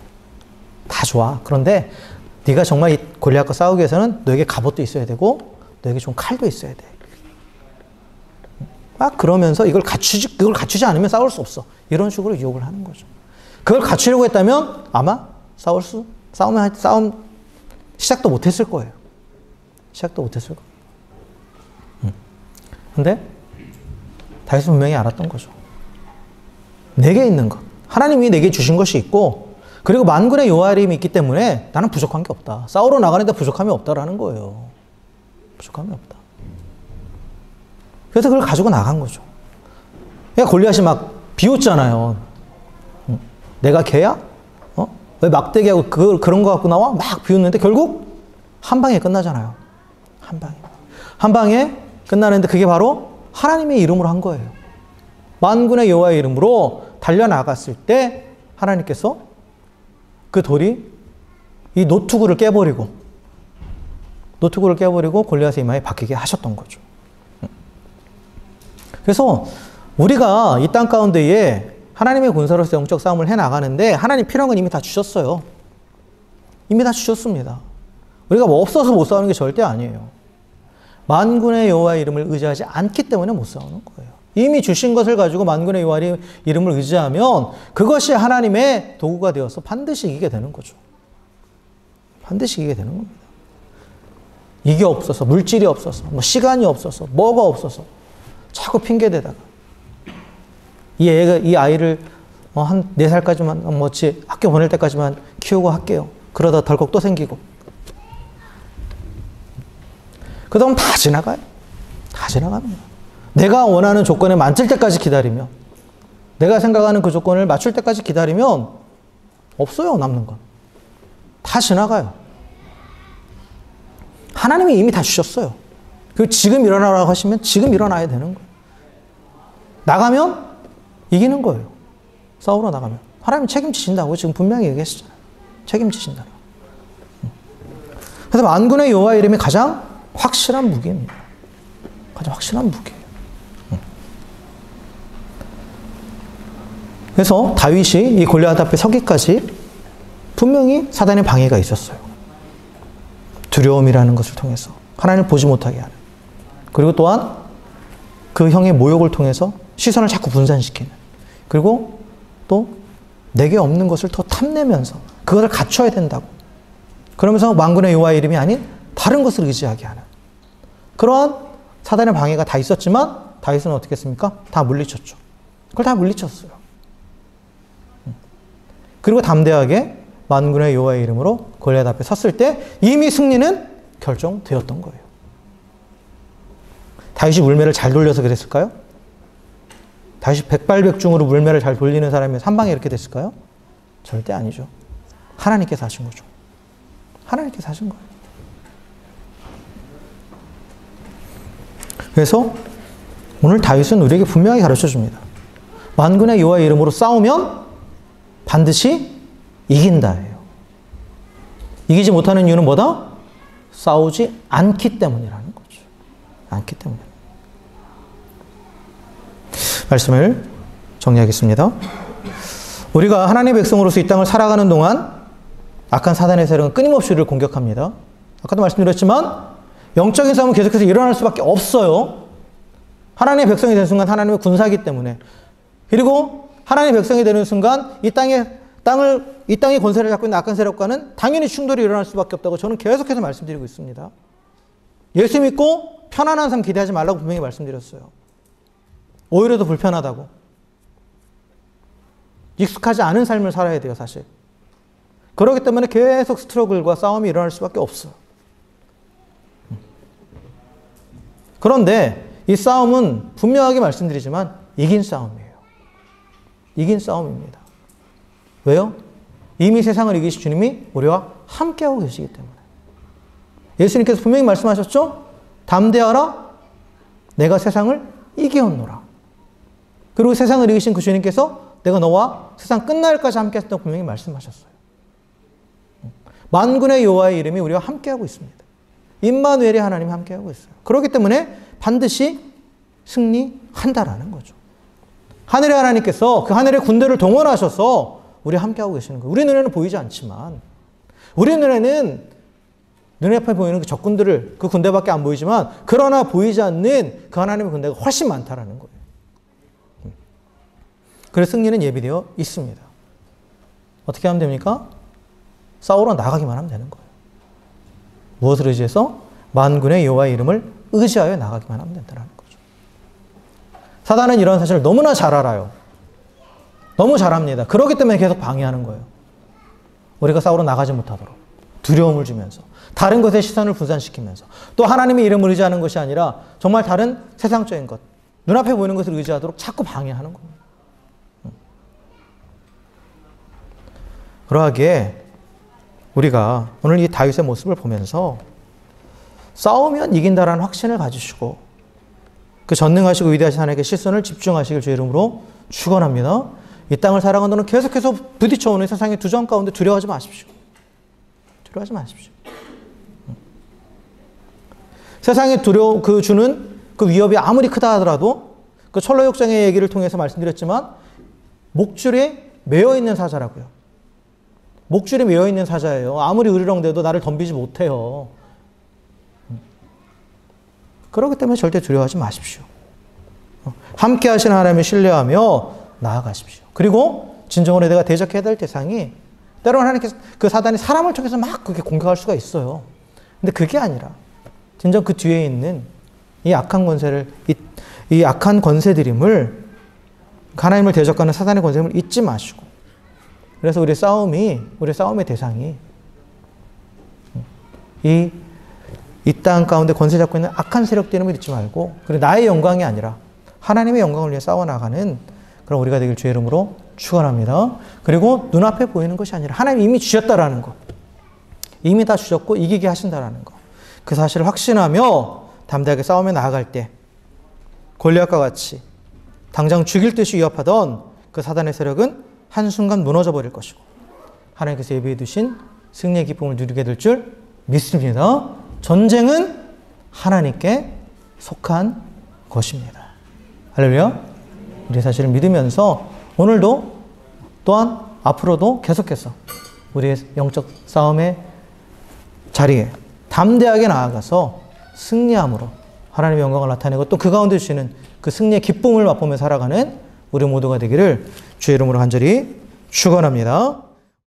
다 좋아. 그런데 네가 정말 이 골리앗과 싸우기 위해서는 너에게 갑옷도 있어야 되고 너에게 좋은 칼도 있어야 돼. 막 그러면서 그걸 갖추지 않으면 싸울 수 없어. 이런 식으로 유혹을 하는 거죠. 그걸 갖추려고 했다면 아마 싸움 시작도 못했을 거예요. 시작도 못했을 거예요. 근데 다윗은 분명히 알았던 거죠. 내게 있는 것. 하나님이 내게 주신 것이 있고 그리고 만군의 여호와의 이름이 있기 때문에 나는 부족한 게 없다. 싸우러 나가는데 부족함이 없다라는 거예요. 부족함이 없다. 그래서 그걸 가지고 나간 거죠. 그러니까 골리앗이 막 비웃잖아요. 내가 걔야? 왜 막대기하고 그런 거 갖고 나와? 막 비웃는데 결국 한 방에 끝나잖아요. 한 방에 끝나는데 그게 바로 하나님의 이름으로 한 거예요. 만군의 여호와의 이름으로 달려나갔을 때 하나님께서 그 돌이 이 노투구를 깨버리고 골리앗의 이마에 박히게 하셨던 거죠. 그래서 우리가 이 땅 가운데에 하나님의 군사로서 영적 싸움을 해나가는데 하나님 필요한 건 이미 다 주셨어요. 이미 다 주셨습니다. 우리가 뭐 없어서 못 싸우는 게 절대 아니에요. 만군의 여호와의 이름을 의지하지 않기 때문에 못 싸우는 거예요. 이미 주신 것을 가지고 만군의 여호와의 이름을 의지하면 그것이 하나님의 도구가 되어서 반드시 이기게 되는 거죠. 반드시 이기게 되는 겁니다. 이게 없어서, 물질이 없어서, 뭐 시간이 없어서, 뭐가 없어서 자꾸 핑계대다가 이 아이를 한 4살까지만 뭐지 학교 보낼 때까지만 키우고 할게요. 그러다 덜컥 또 생기고. 그다음 다 지나가요. 다 지나갑니다. 내가 원하는 조건에 맞을 때까지 기다리면, 내가 생각하는 그 조건을 맞출 때까지 기다리면 없어요, 남는 건. 다 지나가요. 하나님이 이미 다 주셨어요. 그리고 지금 일어나라고 하시면 지금 일어나야 되는 거예요. 나가면 이기는 거예요. 싸우러 나가면. 하나님 책임지신다고 지금 분명히 얘기하시잖아요. 책임지신다고. 그래서 만군의 여호와의 이름이 가장 확실한 무기입니다. 가장 확실한 무기예요. 그래서 다윗이 이 골리앗 앞에 서기까지 분명히 사단의 방해가 있었어요. 두려움이라는 것을 통해서 하나님을 보지 못하게 하는, 그리고 또한 그 형의 모욕을 통해서 시선을 자꾸 분산시키는, 그리고 또 내게 없는 것을 더 탐내면서 그것을 갖춰야 된다고, 그러면서 만군의 여호와의 이름이 아닌 다른 것을 의지하게 하는 그러한 사단의 방해가 다 있었지만 다윗은 어떻게 했습니까? 다 물리쳤죠. 그걸 다 물리쳤어요. 그리고 담대하게 만군의 여호와의 이름으로 골리앗 앞에 섰을 때 이미 승리는 결정되었던 거예요. 다윗이 물매를 잘 돌려서 그랬을까요? 다윗이 백발백중으로 물매를 잘 돌리는 사람이면 한 방에 이렇게 됐을까요? 절대 아니죠. 하나님께서 하신 거죠. 하나님께서 하신 거예요. 그래서 오늘 다윗은 우리에게 분명히 가르쳐 줍니다. 만군의 여호와의 이름으로 싸우면 반드시 이긴다예요. 이기지 못하는 이유는 뭐다? 싸우지 않기 때문이라는 거죠. 않기 때문에. 말씀을 정리하겠습니다. 우리가 하나님의 백성으로서 이 땅을 살아가는 동안 악한 사단의 세력은 끊임없이 우리를 공격합니다. 아까도 말씀드렸지만 영적인 싸움은 계속해서 일어날 수밖에 없어요. 하나님의 백성이 되는 순간 하나님의 군사이기 때문에. 그리고 하나님의 백성이 되는 순간 이 땅의 권세를 잡고 있는 악한 세력과는 당연히 충돌이 일어날 수밖에 없다고 저는 계속해서 말씀드리고 있습니다. 예수 믿고 편안한 삶 기대하지 말라고 분명히 말씀드렸어요. 오히려 더 불편하다고. 익숙하지 않은 삶을 살아야 돼요, 사실. 그렇기 때문에 계속 스트러글과 싸움이 일어날 수밖에 없어요. 그런데 이 싸움은 분명하게 말씀드리지만 이긴 싸움이에요. 이긴 싸움입니다. 왜요? 이미 세상을 이기신 주님이 우리와 함께하고 계시기 때문에. 예수님께서 분명히 말씀하셨죠? 담대하라, 내가 세상을 이기었노라. 그리고 세상을 이기신 그 주님께서 내가 너와 세상 끝날까지 함께했다고 분명히 말씀하셨어요. 만군의 여호와의 이름이 우리와 함께하고 있습니다. 임마누엘이 하나님이 함께하고 있어요. 그렇기 때문에 반드시 승리한다라는 거죠. 하늘의 하나님께서 그 하늘의 군대를 동원하셔서 우리와 함께하고 계시는 거예요. 우리 눈에는 보이지 않지만, 우리 눈에는 눈에 앞에 보이는 그 적군들을, 그 군대밖에 안 보이지만, 그러나 보이지 않는 그 하나님의 군대가 훨씬 많다라는 거예요. 그래서 승리는 예비되어 있습니다. 어떻게 하면 됩니까? 싸우러 나가기만 하면 되는 거예요. 무엇을 의지해서? 만군의 여호와의 이름을 의지하여 나가기만 하면 된다는 거죠. 사단은 이런 사실을 너무나 잘 알아요. 너무 잘합니다. 그렇기 때문에 계속 방해하는 거예요. 우리가 싸우러 나가지 못하도록 두려움을 주면서, 다른 것에 시선을 분산시키면서, 또 하나님의 이름을 의지하는 것이 아니라 정말 다른 세상적인 것, 눈앞에 보이는 것을 의지하도록 자꾸 방해하는 겁니다. 그러하기에 우리가 오늘 이 다윗의 모습을 보면서 싸우면 이긴다라는 확신을 가지시고 그 전능하시고 위대하신 하나님께 시선을 집중하시길 주의 이름으로 축원합니다. 이 땅을 살아가는 동안 계속해서 부딪혀오는 세상의 두정 가운데 두려워하지 마십시오. 두려워하지 마십시오. 세상에 주는 그 위협이 아무리 크다 하더라도 그 철로역정의 얘기를 통해서 말씀드렸지만 목줄에 매여 있는 사자라고요. 목줄에 매여 있는 사자예요. 아무리 으르렁대도 나를 덤비지 못해요. 그렇기 때문에 절대 두려워하지 마십시오. 함께 하시는 하나님을 신뢰하며 나아가십시오. 그리고 진정으로 내가 대적해야 될 대상이 때로는 하나님께서 그 사단이 사람을 통해서 막 그렇게 공격할 수가 있어요. 근데 그게 아니라 진정 그 뒤에 있는 이 악한 권세를 이 악한 권세들임을 하나님을 대적하는 사단의 권세임을 잊지 마시고 그래서 우리의 싸움의 대상이 이 땅 가운데 권세 잡고 있는 악한 세력들임을 잊지 말고 그리고 나의 영광이 아니라 하나님의 영광을 위해 싸워나가는 그런 우리가 되길 주의 이름으로 축원합니다. 그리고 눈앞에 보이는 것이 아니라 하나님이 이미 주셨다라는 것. 이미 다 주셨고 이기게 하신다라는 것. 그 사실을 확신하며 담대하게 싸움에 나아갈 때 골리앗과 같이 당장 죽일 듯이 위협하던 그 사단의 세력은 한순간 무너져 버릴 것이고 하나님께서 예비해 두신 승리의 기쁨을 누리게 될 줄 믿습니다. 전쟁은 하나님께 속한 것입니다. 할렐루야. 우리 사실을 믿으면서 오늘도 또한 앞으로도 계속해서 우리의 영적 싸움의 자리에 담대하게 나아가서 승리함으로 하나님의 영광을 나타내고 또 그 가운데 주시는 그 승리의 기쁨을 맛보며 살아가는 우리 모두가 되기를 주의 이름으로 간절히 축원합니다.